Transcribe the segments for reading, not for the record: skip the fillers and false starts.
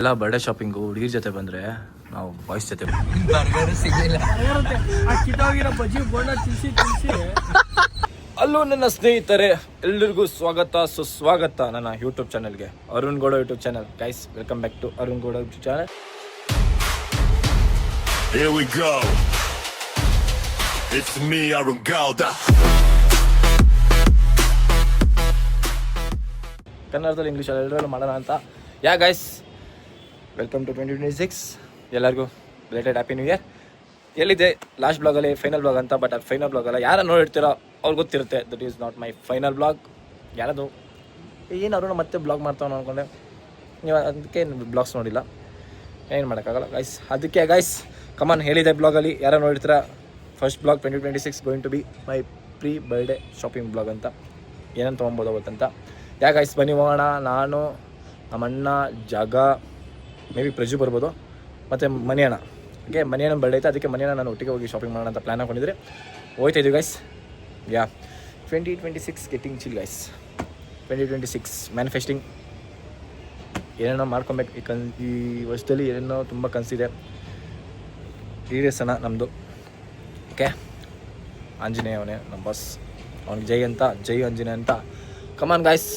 ಎಲ್ಲ birthday shopping ಹುಡುಗಿರ ಜೊತೆ ಬಂದರೆ ನಾವು ಬಾಯ್ಸ್ ಜೊತೆ ಅಲ್ಲೂ ನನ್ನ ಸ್ನೇಹಿತರೆ ಎಲ್ಲರಿಗೂ ಸ್ವಾಗತ ಸುಸ್ವಾಗತ ನನ್ನ ಯೂಟ್ಯೂಬ್ ಚಾನಲ್ಗೆ Arun Gowda YouTube channel. Guys welcome back to Arun Gowda YouTube channel. Here we go. It's me, Arun Gauda. ಕನ್ನಡದಲ್ಲಿ ಇಂಗ್ಲೀಷಲ್ಲಿ ಎಲ್ಲರಲ್ಲೂ ಮಾಡೋಣ ಅಂತ. Yeah guys, welcome to 2026. ಎಲ್ಲರಿಗೂ ರಿಲೇಟೆಡ್ ಹ್ಯಾಪಿ ನ್ಯೂ ಇಯರ್. ಎಲ್ಲಿದೆ ಲಾಸ್ಟ್ ಬ್ಲಾಗಲ್ಲಿ ಫೈನಲ್ ಬ್ಲಾಗ್ ಅಂತ, ಬಟ್ ಅದು ಫೈನಲ್ ಬ್ಲಾಗ್ ಅಲ್ಲ. ಯಾರು ನೋಡಿರ್ತೀರೋ ಅವ್ರಿಗೆ ಗೊತ್ತಿರುತ್ತೆ that is not my final blog. ಯಾರದು ಏನು ಅವರು ಮತ್ತೆ ಬ್ಲಾಗ್ ಮಾಡ್ತಾವೆ ಅಂದ್ಕೊಂಡೆ, ನೀವು ಅದಕ್ಕೆ ಬ್ಲಾಗ್ಸ್ ನೋಡಿಲ್ಲ, ಏನು ಮಾಡೋಕ್ಕಾಗಲ್ಲ ಗೈಸ್. ಅದಕ್ಕೆ ಗೈಸ್ ಕಮಾನ್ ಹೇಳಿದೆ ಬ್ಲಾಗಲ್ಲಿ ಯಾರು ನೋಡಿರ್ತೀರ, first blog 2026 going to be my pre birthday shopping blog ಅಂತ. ಏನಂತ ತೊಗೊಬೋದು ಅವತ್ತಂತ. ಯಾ ಗೈಸ್ ಬನ್ನಿ ಹೋಗೋಣ. ನಾನು ನಮ್ಮಣ್ಣ ಜಾಗ ಮೇ ಬಿ ಪ್ರಜು ಬರ್ಬೋದು ಮತ್ತು ಮನೆಯಣ್ಣ. ಓಕೆ, ಮನೆಯಣ್ಣ ಬರ್ಡೇ ಐತೆ, ಅದಕ್ಕೆ ಮನೆಯಣ್ಣ ನಾನು ಒಟ್ಟಿಗೆ ಹೋಗಿ ಶಾಪಿಂಗ್ ಮಾಡೋಣ ಅಂತ ಪ್ಲ್ಯಾನ್ ಹಾಕೊಂಡಿದ್ರೆ ಹೋಗ್ತಾ ಇದ್ದೀವಿ ಗೈಸ್. ಯಾ 2026 ಗೆಟಿಂಗ್ ಚಿಲ್ ಗೈಸ್. 2026 ಮ್ಯಾನಿಫೆಸ್ಟಿಂಗ್ ಏನೇನೋ ಮಾಡ್ಕೊಬೇಕು. ಈ ವರ್ಷದಲ್ಲಿ ಏನೇನೋ ತುಂಬ ಕನಸಿದೆ, ಈಡೇರಿಸೋಣ ನಮ್ಮದು. ಓಕೆ, ಆಂಜನೇಯ ಅವನೇ ನಮ್ಮ ಬಾಸ್, ಅವ್ನಿಗೆ ಜೈ ಅಂತ, ಜೈ ಆಂಜನೇಯ ಅಂತ. Come on guys,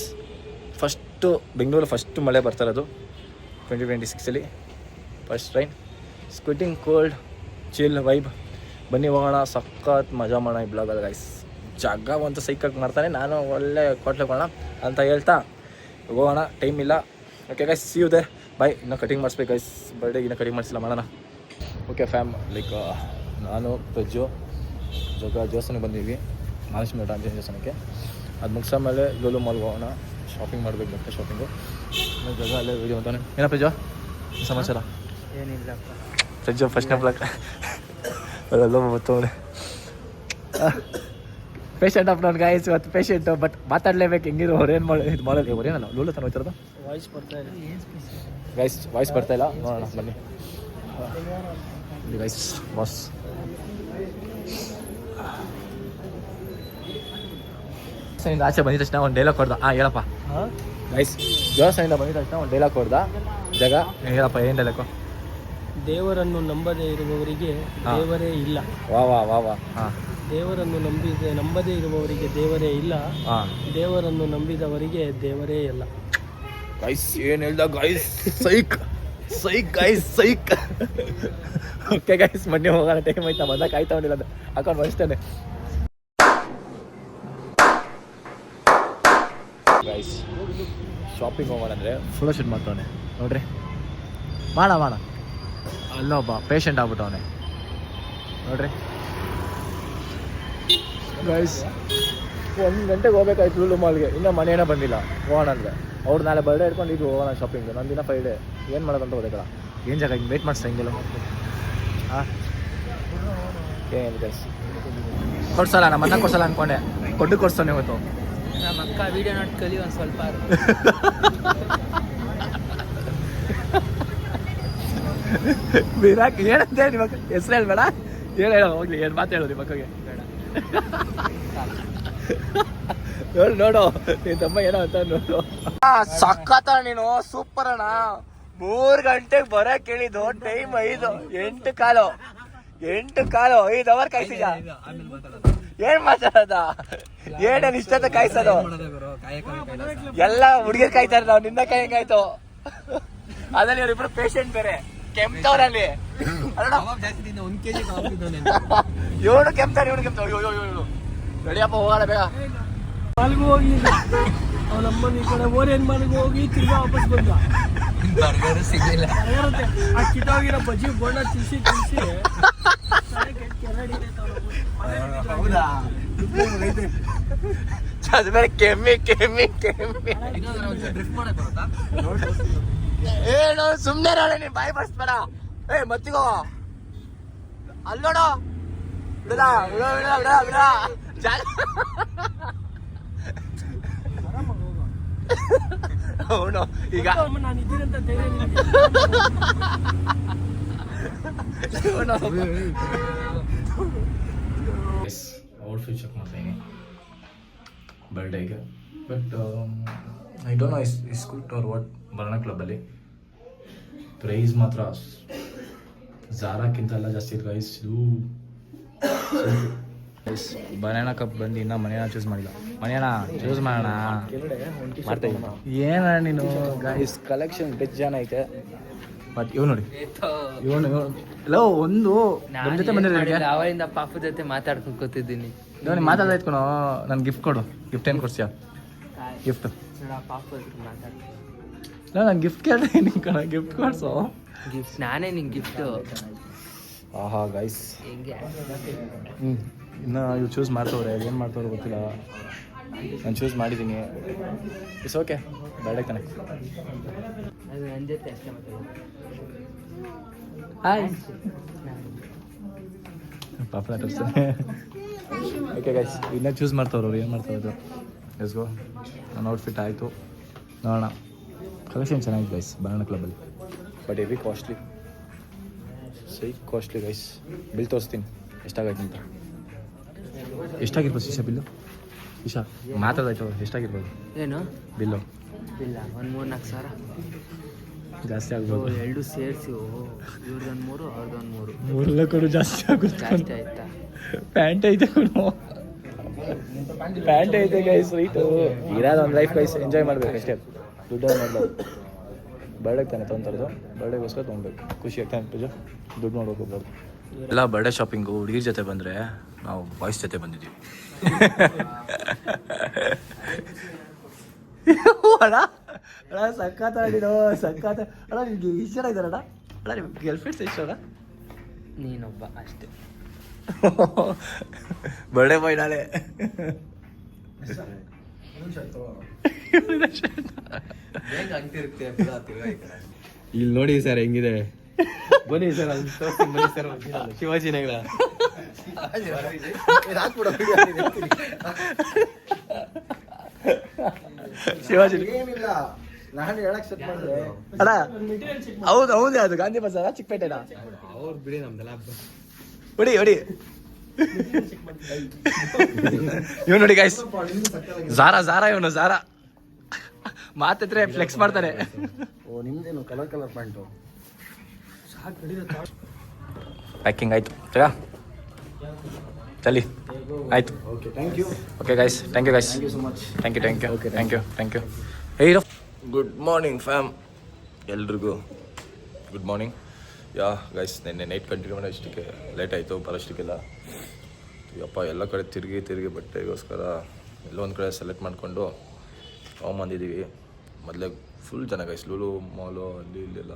first Bengaluru first ಮಳೆ ಬರ್ತಾರದು 2026ಅಲ್ಲಿ, ಫಸ್ಟ್ ರೈನ್. ಸ್ಕ್ವಿಟಿಂಗ್ ಕೋಲ್ಡ್ ಚಿಲ್ ವೈಬ್. ಬನ್ನಿ ಹೋಗೋಣ, ಸಖತ್ ಮಜಾ ಮಾಡೋಣ ಈ ಬ್ಲಾಗಲ್ಲಿ ಗೈಸ್. ಜಾಗ ಅಂತ ಸೈಕಾಗಿ ಮಾಡ್ತಾನೆ, ನಾನು ಒಳ್ಳೆ ಕೊಟ್ಲೋಗೋಣ ಅಂತ ಹೇಳ್ತಾ ಹೋಗೋಣ. ಟೈಮ್ ಇಲ್ಲ. Okay guys, see you there, bye. ಇನ್ನೂ ಕಟಿಂಗ್ ಮಾಡಿಸ್ಬೇಕು ಗೈಸ್, ಬರ್ಡೇಗೆ ಇನ್ನೂ ಕಟಿಂಗ್ ಮಾಡಿಸಿಲ್ಲ, ಮಾಡೋಣ. ಓಕೆ ಫ್ಯಾಮ್, ಲೈಕ್ ನಾನು ಪ್ರಜ್ಜು ದೇವಸ್ಥಾನಕ್ಕೆ ಬಂದಿದ್ವಿ, ಮಹಾಲಕ್ಷ್ಮಿ ಮಠ ಆಂಜನೇಯ ದೇವಸ್ಥಾನಕ್ಕೆ. ಅದು ಮುಗಿಸೋ ಮೇಲೆ ಲೂಲು ಮಾಲ್ಗೆ ಹೋಗೋಣ, ಶಾಪಿಂಗ್ ಮಾಡಬೇಕು, ಬಟ್ಟೆ ಶಾಪಿಂಗು. ಜಾಗ ಅಲ್ಲೇ ವೀಡಿಯೋ ಅಂತಾನೆ. ಏನೋ ಪ್ರಜ್ಜು ಸಮಾಚಾರ? ಏನಿಲ್ಲ ಪ್ರಜ್ಜು ಫಸ್ಟ್ನೇ ಬ್ಲಾಕ್ ಅಲ್ಲೆಲ್ಲ ಬರ್ತವನೆ. ಪೇಷಂಟ್ ಆಫ್ ನಾನು ಗಾಯಸ್, ಇವತ್ತು ಪೇಷಂಟು, ಬಟ್ ಮಾತಾಡಲೇಬೇಕು. ಹೆಂಗಿರೋ ಹೊರೇನು ಮಾಡಿ ಇದು ಮಾಡೋದು ಹೊರೇನಲ್ಲ, ಲೂಲು ತಾನು ಹೋಯ್ತಿರೋದು. ವಾಯ್ಸ್ ಬರ್ತಾ ಇಲ್ಲ ಗೈಸ್, ವಾಯ್ಸ್ ಬರ್ತಾ ಇಲ್ಲ, ನೋಡೋಣ ಬನ್ನಿ ಗೈಸ್. ಬಾಸ್ ಆಚೆ ಬಂದಿದ ತಕ್ಷಣ ಒಂದು ಡೈಲಾಗ್ ಹೊಡೆದ. ಹೇಳಪ್ಪ ಗೈಸ್, ದೇವಸ್ಥಾನದಿಂದ ಬಂದಿದ ತಕ್ಷಣ ಒಂದು ಡೈಲಾಗ್ ಹೊಡೆದ. ಜಾಗ ಹೇಳಪ್ಪ, ಏನು ಡೈಲಾಗು? ದೇವರನ್ನು ನಂಬದೇ ಇರುವವರಿಗೆ ದೇವರೇ ಇಲ್ಲ. ವಾ ವಾ ವಾ ವಾ. ಹಾಂ, ದೇವರನ್ನು ನಂಬದೇ ಇರುವವರಿಗೆ ದೇವರೇ ಇಲ್ಲ. ಹಾಂ, ದೇವರನ್ನು ನಂಬಿದವರಿಗೆ ದೇವರೇ ಇಲ್ಲ. ಗೈಸ್ ಏನು ಹೇಳ್ದ ಗೈಸ್? ಸೈಕ್ ಸೈಕ್ ಗೈಸ್, ಸೈಕ್. ಓಕೆ ಗೈಸ್, ಮೊನ್ನೆ ಹೋಗೋಣ, ಟೈಮ್ ಆಯ್ತಾ, ಬಂದಾಗ ಕಾಯ್ತಾ ಹೊಂದಿಲ್ಲ ಅದು ಹಾಕೊಂಡು ಬರ್ತೇನೆ ಗೈಸ್. ಶಾಪಿಂಗ್ ಹೋಗೋಣ ಅಂದರೆ ಫೋಟೋ ಶೂಟ್ ಮಾಡ್ತಾವನೆ ನೋಡ್ರಿ, ಮಾಡ ಅಲ್ಲೊಬ್ಬ ಪೇಷಂಟ್ ಆಗ್ಬಿಟ್ಟವನೆ ನೋಡ್ರಿ ಗೈಸ್. 1 ಗಂಟೆಗೆ ಹೋಗ್ಬೇಕಾಯ್ತು ಲೂಲು ಮಾಲ್ಗೆ, ಇನ್ನೂ ಮನೆಯೇ ಬಂದಿಲ್ಲ. ಹೋಗೋಣ ಅಂದರೆ ಅವ್ರು ನಾಳೆ ಬರ್ಡೇ ಇಟ್ಕೊಂಡು ಇದು ಹೋಗೋಣ ಶಾಪಿಂಗ್. ನನ್ನ ದಿನ 5 ಡೇ ಏನು ಮಾಡೋದಂತ ಗೊತ್ತಾಗಲ್ಲ. ಏನು ಜಾಗ ಹಿಂಗೆ ವೇಟ್ ಮಾಡಿಸ್ತಾ ಹಿಂಗೆಲ್ಲ. ಹಾಂ, ಏನು ಗೈಸ್ ಕೊಡ್ಸಲ್ಲ, ನಮ್ಮ ಅನ್ನ ಕೊಡ್ಸಲ್ಲ ಅಂದ್ಕೊಂಡೆ, ಕೊಡ್ತಾನೆ ಇವತ್ತು. ನಮ್ಮ ಅಕ್ಕ ವಿಡಿಯೋ ನೋಡಿ ಕಲಿ ಒಂದು ಸ್ವಲ್ಪ. ವಿರಾಕ್ ಏನಂತೆ ನಿಮ್ಮ ಹೆಸರು ಹೇಳ್ಬೇಡ, ಹೇಳೋ ಹೋಗ್ಲಿ, ಏನು ಮಾತು ಹೇಳೋದು ನಿಮ್ಮ ಅಕ್ಕಗೆ ಬೇಡ. ನೋಡು ನಿನ್ ತಮ್ಮ ಏನೋ ಅಂತ ನೋಡು. ಸಕ್ಕತ್ತ ನೀನು, ಸೂಪರ್ ಅಣ್ಣ. 3 ಗಂಟೆಗೆ ಬರೋ ಕೇಳಿದ್ದು, ಟೈಮ್ 5, 8 ಕಾಲು 5 ಅವರ್ ಕಾಯ್ಸಿದ. ಏನ್ ಮಾತಾಡೋದ? ಏನೇನು ಇಷ್ಟದ ಕಾಯ್ಸೋದು? ಎಲ್ಲ ಹುಡುಗಿರ್ ಕಾಯ್ತಾರೆ, ನಾವು ನಿನ್ನ ಕಾಯ್ತು. ಅದ್ರಲ್ಲಿ ಇವರಿಬ್ರು ಪೇಷಂಟ್ ಬೇರೆ ಕೆಮ್ತವ್ರಲ್ಲಿ. ಇವನು ಕೆಮ್ತಾರೆ, ಇವನು ಕೆಮ್ತಾವ. ಇವನು ನಡಿಯಪ್ಪ ಹೋಗೋಣ ಬೇಗ. ಮಾಲ್ಗೂ ಹೋಗಿ ಅವನಮ್ಮನ ಈ ಕಡೆ ಓರೇನ್ ಮಾಲ್ಗೂ ಹೋಗಿ ತಿರ್ಗಾ ವಾಪಸ್ ಬಂದ. ಸಿಗಲಿಲ್ಲ. ಆ ಕಿಟ್ಟೋಗಿರೋ ಬಜ್ಜಿ ಬೋಂಡ ತಿನ್ಸಿ ಬೇರೆ ಕೆಮ್ಮಿ ಏನು ಸುಮ್ನೆ ನೋಡ, ನೀನ್ ಬಾಯಿ ಬರ್ಸ್ಬೇಡ. ಮತ್ತಿಗೋ ಅಲ್ಲೋಡ ಬಿಡ ಅವನು ಈಗ ನಾನು ಇದ್ದೀನಂತ ಧೈರ್ಯ ಔಟ್ಫಿಟ್ ಚೆಕ್ ಮಾಡ್ತೀನಿ ಬರ್ಡೇಗೆ. But I don't know is good or what. ಬರ್ಣ ಕ್ಲಬ್ಬಲ್ಲಿ ಪ್ರೈಸ್ ಮಾತ್ರ ಝಾರಾಕ್ಕಿಂತ ಎಲ್ಲ ಜಾಸ್ತಿ ಇದೆ ಗೈಸ್. ಇದು ಬನಾನಾ ಕಪ್ ಬಂದು ಇನ್ನೂ ಮನೆಯನ್ನ ಚೂಸ್ ಮಾಡಿಲ್ಲ. ಮನೆಯನ್ನ ಚೂಸ್ ಮಾಡೋಣ ಮಾಡ್ತಾ ಏನ ನೀನು ಗೈಸ್. ಕಲೆಕ್ಷನ್ ಬೆಜ್ಜಾನ ಐತೆ. ಬಟ್ ಇವ್ ನೋಡಿ ಇವನು ಎಲ್ಲ ಒಂದು ನಮ್ಮ ಜೊತೆ ಬಂದಿರೋದು. ಅವರಿಂದ ಪಾಪ ಜೊತೆ ಮಾತಾಡ್ಕೊಂಡು ಕೂತಿದ್ದೀನಿ. ನೀವು ಮಾತಾಡ್ತಾ ಇಟ್ಕೊಣ. ನಾನು ಗಿಫ್ಟ್ ಕೊಡು. ಗಿಫ್ಟ್ ಏನು ಕೊಡ್ತೀಯ? ಗಿಫ್ಟ್ ಪಾಪ ಮಾತಾಡ್ತೀನಿ. ನಾನು ಗಿಫ್ಟ್ ಕೇಳ್ತೀನಿ ಕಣ. ಗಿಫ್ಟ್ ಕೊಡ್ಸು. ಗಿಫ್ಟ್ ನಾನೇ ನಿಂಗೆ ಗಿಫ್ಟು. ಆಹಾ ಗೈಸ್. ಹೆಂಗೆ ಇನ್ನು ಇವ್ರು ಚೂಸ್ ಮಾಡ್ತವ್ರೆ. ಏನು ಮಾಡ್ತವ್ರೆ ಗೊತ್ತಿಲ್ಲ. ನಾನು ಚೂಸ್ ಮಾಡಿದ್ದೀನಿ. It's okay. ಬೇಡ ತಾನೆ. ಅದು ನನ್ನ ಜೊತೆ ಅಷ್ಟೇ ಮಾತಾಡೋದು. ಹಾಯ್ ಪಾಪ ತೋರಿಸ್ತಾನೆ. ಓಕೆ ಗೈಸ್, ಇನ್ನೂ ಚೂಸ್ ಮಾಡ್ತವ್ರು ಅವ್ರು. ಏನು ಮಾಡ್ತಾವ್ರು ಎಸ್ ಗೋ. ನನ್ನ ಔಟ್ಫಿಟ್ ಆಯಿತು. ನೋಡೋಣ. ಕಲೆಕ್ಷನ್ ಚೆನ್ನಾಗಿದೆ ಗೈಸ್ ಬನಾನಾ ಕ್ಲಬ್ಬಲ್ಲಿ. But heavy costly. Costly guys. Bill ತೋರಿಸ್ತೀನಿ ಎಷ್ಟಾಗೈತೆ ಅಂತ. ಎಷ್ಟಾಗಿರ್ಬೋದು ಶಿಶಾ ಬಿಲ್ಲು? ಶಿಶಾ ಮಾತಾಡಾಯ್ತು. ಎಷ್ಟಾಗಿರ್ಬೋದು ಏನು ಬಿಲ್ಲು? ಇಲ್ಲ, ಒಂದು 3-4 ಸಾವಿರ ಜಾಸ್ತಿ ಆಗ್ಬೋದು. ಎರಡು ಸೇರಿಸಿ. ಇವ್ರದೊಂದು 3, ಅವ್ರದ್ದೊಂದು 3. 3 ಲಕ್ಷ ಜಾಸ್ತಿ ಆಗುತ್ತೆ. ಜಾಸ್ತಿ ಆಯ್ತಾ? ಪ್ಯಾಂಟ್ ಐತೆ ಕೊಡು. ಪ್ಯಾಂಟ್ ಐತೆ ಗೈಸ್. ರೈಟು ಇರೋದು ಒಂದು ಲೈಫ್ ಗೈಸ್. ಎಂಜಾಯ್ ಮಾಡ್ಬೇಕು ಅಷ್ಟೇ. ದುಡ್ಡು ಮಾಡಬಾರ್ದು. ಬರ್ಡೇಗೆ ತಾನೆ ತೊಗೊಂತಾರದು. ಬರ್ಡೇಗೋಸ್ಕರ ತೊಗೊಬೇಕು. ಖುಷಿ ಆಗ್ತಾನೆ ಪೂಜೆ. ದುಡ್ಡು ನೋಡೋಕೆ ಹೋಗ್ಬಾರ್ದು. ಎಲ್ಲ ಬರ್ಡೇ ಶಾಪಿಂಗು ಹುಡುಗಿರ ಜೊತೆ ಬಂದರೆ ನಾವು ಬಾಯ್ಸ್ ಜೊತೆ ಬಂದಿದ್ದೀವಿ. ಅಣ್ಣ ಅಣ್ಣ ಸಖತ್ ಆಡಿರೋ ಸಖತ್. ಅಣ್ಣ ನಿಮ್ಗೆ ಇಷ್ಟ ಜನ ಇದ್ದಾರಣ್ಣ? ಅಣ್ಣ ನಿಮ್ಗೆ ಗರ್ಲ್ ಫ್ರೆಂಡ್ಸ್ ಇಷ್ಟ ಅಣ್ಣ? ನೀನೊಬ್ಬ ಅಷ್ಟೇ. ಬರ್ಡೇ ಬಾಯ್ ನಾಳೆ. ಇಲ್ಲಿ ನೋಡಿ ಸರ್ ಹೆಂಗಿದೆ. ಬನ್ನಿ ಸರ್ ಬನ್ನಿ ಸರ್. ಶಿವಾಜಿನಗರ ಶಿವಾಜಿ ನಾನು ಹೇಳಕ್ ಸೆಟ್ ಮಾಡಿದ್ರೆ ಅಣ್ಣ. ಹೌದು ಹೌದೇ. ಅದು ಗಾಂಧಿ ಬಜಾರ ಚಿಕ್ಕಪೇಟೆನಾ? ಅವ್ರು ಬಿಡಿ ನಮ್ದೆಲ್ಲ ಹೊಡಿ ಹೊಡಿ. ಇವ್ ನೋಡಿ ಗೈಸ್. ಝಾರಾ ಇವನು ಝಾರಾ ಮಾತಿದ್ರೆ ಫ್ಲೆಕ್ಸ್ ಮಾಡ್ತಾನೆ. ಓ ನಿಮ್ದೇನು ಕಲರ್ ಪ್ಯಾಂಟು? ಪ್ಯಾಕಿಂಗ್ ಆಯ್ತು. ಚಲಿ ಆಯ್ತು. Okay thank you. Okay guys, thank you guys. Thank you so much. Thank you thank you thank you thank you. Hey good morning fam ಎಲ್ರಿಗೂ. Good morning. Yeah guys, ನೆನ್ನೆ night continue ಮಾಡೋ ಅಷ್ಟಕ್ಕೆ late ಆಯಿತು ಬರೋಷ್ಟಕ್ಕೆಲ್ಲ. ಯಪ್ಪ ಎಲ್ಲ ಕಡೆ ತಿರುಗಿ ಬಟ್ಟೆಗೋಸ್ಕರ ಎಲ್ಲೋ ಒಂದು ಕಡೆ ಸೆಲೆಕ್ಟ್ ಮಾಡಿಕೊಂಡು ತೊಗೊಂಬಂದಿದ್ದೀವಿ. ಮೊದಲೇ ಫುಲ್ ಜನ ಗೈಸ್. ಲೂಲು ಮಾಲು ಅಲ್ಲಿ ಇಲ್ಲೆಲ್ಲ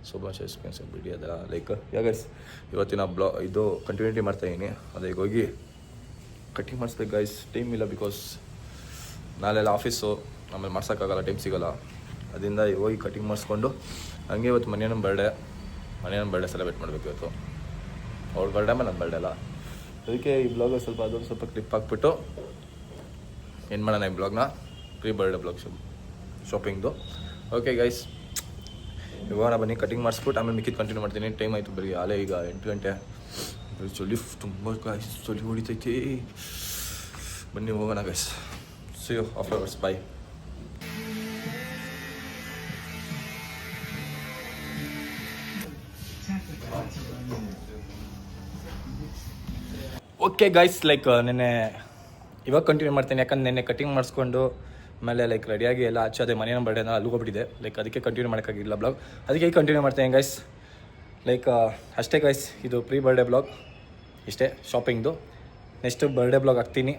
ಸುಭಾಷ್ ಎಕ್ಸ್ಪೆನ್ಸಿವ್ ಬಿಡಿ ಅದೆಲ್ಲ ಲೈಕ್. ಯಾ ಗೈಸ್, ಇವತ್ತಿನ ಇದು ಕಂಟಿನ್ಯೂಟಿ ಮಾಡ್ತಾಯಿದ್ದೀನಿ. ಅದಕ್ಕೆ ಹೋಗಿ ಕಟ್ಟಿಂಗ್ ಮಾಡಿಸ್ಬೇಕು ಗೈಸ್. ಟೈಮ್ ಇಲ್ಲ ಬಿಕಾಸ್ ನಾಳೆಲ್ಲ ಆಫೀಸು. ಆಮೇಲೆ ಮಾಡ್ಸೋಕ್ಕಾಗಲ್ಲ, ಟೈಮ್ ಸಿಗೋಲ್ಲ. ಅದರಿಂದ ಹೋಗಿ ಕಟ್ಟಿಂಗ್ ಮಾಡಿಸ್ಕೊಂಡು ಹಂಗೆ ಇವತ್ತು ಮನೆಯನ್ನ ಬರ್ಡೇ ಸೆಲೆಬ್ರೇಟ್ ಮಾಡಬೇಕು ಇವತ್ತು. ಅವ್ರ ಬರ್ಡೇ ಮೇಲೆ ನನ್ನ ಬರ್ಡೇ ಅಲ್ಲ. ಅದಕ್ಕೆ ಈ ಬ್ಲಾಗ್ ಸ್ವಲ್ಪ ಕ್ಲಿಪ್ ಹಾಕ್ಬಿಟ್ಟು ಏನು ಮಾಡೋಣ ಈ ಬ್ಲಾಗ್ನ ಪ್ರೀ ಬರ್ಡೇ ಬ್ಲಾಗ್ ಶಾಪಿಂಗ್ದು. ಓಕೆ ಗೈಸ್, ಇವಾಗ ಬನ್ನಿ ಕಟಿಂಗ್ ಮಾಡಿಸ್ಬಿಟ್ಟು ಆಮೇಲೆ ಮಿಕ್ಕಿದ್ದು ಕಂಟಿನ್ಯೂ ಮಾಡ್ತೀನಿ. ಟೈಮ್ ಆಯಿತು ಬೆಳಿಗ್ಗೆ ಆಲೇ ಈಗ 8 ಗಂಟೆ. ಚಳಿ ತುಂಬ ಗೈಸ್, ಚಳಿ ಹೊಡಿತೈತಿ. ಬನ್ನಿ ಹೋಗೋಣ guys. See you afterwards. Bye. Okay guys, like ನೆನ್ನೆ ಇವಾಗ ಕಂಟಿನ್ಯೂ ಮಾಡ್ತೀನಿ. ಯಾಕಂದ್ರೆ ನೆನ್ನೆ ಕಟಿಂಗ್ ಮಾಡಿಸ್ಕೊಂಡು ಆಮೇಲೆ ಲೈಕ್ ರೆಡಿಯಾಗಿ ಎಲ್ಲ ಅದೇ ಮನೆಯ ಬರ್ಡೇನ ಅಲ್ಲಿ ಹೋಗ್ಬಿಟ್ಟಿದೆ. ಲೈಕ್ ಅದಕ್ಕೆ ಕಂಟಿನ್ಯೂ ಮಾಡೋಕ್ಕಾಗಿಲ್ಲ ಬ್ಲಾಗ್. ಅದಕ್ಕೆ ಕಂಟಿನ್ಯೂ ಮಾಡ್ತೀನಿ ಗೈಸ್. ಲೈಕ್ ಅಷ್ಟೇ ಗೈಸ್, ಇದು ಪ್ರೀ ಬರ್ಡೇ ಬ್ಲಾಗ್ ಇಷ್ಟೇ ಶಾಪಿಂಗ್ದು. ನೆಕ್ಸ್ಟ್ ಬರ್ಡೇ ಬ್ಲಾಗ್ ಹಾಕ್ತೀನಿ.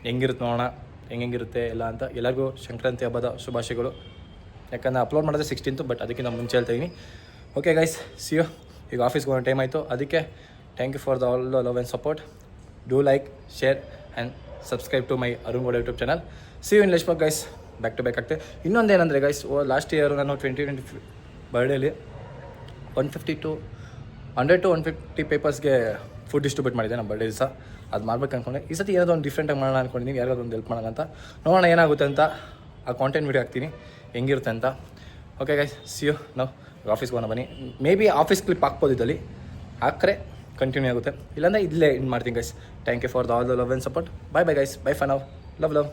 ಹೆಂಗಿರುತ್ತೆ ನೋಡೋಣ, ಹೆಂಗಿರುತ್ತೆ ಎಲ್ಲ ಅಂತ. ಎಲ್ಲರಿಗೂ ಸಂಕ್ರಾಂತಿ ಹಬ್ಬದ ಶುಭಾಶಯಗಳು. ಯಾಕಂದರೆ ಅಪ್ಲೋಡ್ ಮಾಡಿದ್ರೆ 16th, ಬಟ್ ಅದಕ್ಕಿಂತ ಮುಂಚೆ ಹೇಳ್ತಾಯಿದ್ದೀನಿ. Okay guys, see you. ಈಗ ಆಫೀಸ್ಗೆ ಹೋಗೋ ಟೈಮ್ ಆಯಿತು. ಅದಕ್ಕೆ thank you for the all the love and support. Do like, share and subscribe to my Arun Gowda YouTube channel. See you in next blog guys. Back to back ಆಗ್ತದೆ. ಇನ್ನೊಂದೇನೆಂದರೆ guys, last year ನಾನು 2020 ಬರ್ಡೇಲಿ 100 to 150 ಪೇಪರ್ಸ್ಗೆ food distribute ಮಾಡಿದ್ದೆ ನಮ್ಮ birthday ದಿವಸ. ಅದು ಮಾಡ್ಬೇಕು ಅಂದ್ಕೊಂಡೆ. ಈ ಸತಿ ಏನಾದರೂ ಒಂದು ಡಿಫ್ರೆಂಟಾಗಿ ಮಾಡೋಣ ಅಂದ್ಕೊಂಡಿದ್ದೀನಿ. ಯಾರಿಗಾದ್ರು ಒಂದು ಹೆಲ್ಪ್ ಮಾಡೋಣ ಅಂತ. ನೋಡೋಣ ಏನಾಗುತ್ತೆ ಅಂತ. ಆ ಕಾಂಟೆಂಟ್ ವೀಡಿಯೋ ಹಾಕ್ತೀನಿ ಹೆಂಗಿರುತ್ತೆ ಅಂತ. Okay guys, see you. ನಾವು ಆಫೀಸ್ಗೆ ಹೋಗೋಣ ಬನ್ನಿ. ಮೇ ಬಿ ಆಫೀಸ್ ಕ್ಲಿಪ್ ಹಾಕ್ಬೋದು ಇದ್ದಲ್ಲಿ. ಹಾಕ್ರೆ ಕಂಟಿನ್ಯೂ ಆಗುತ್ತೆ. ಇಲ್ಲಾಂದರೆ ಇಲ್ಲೇ ಇನ್ನು ಮಾಡ್ತೀನಿ guys. Thank you for the all the love and support. Bye bye guys. Bye for now. Love.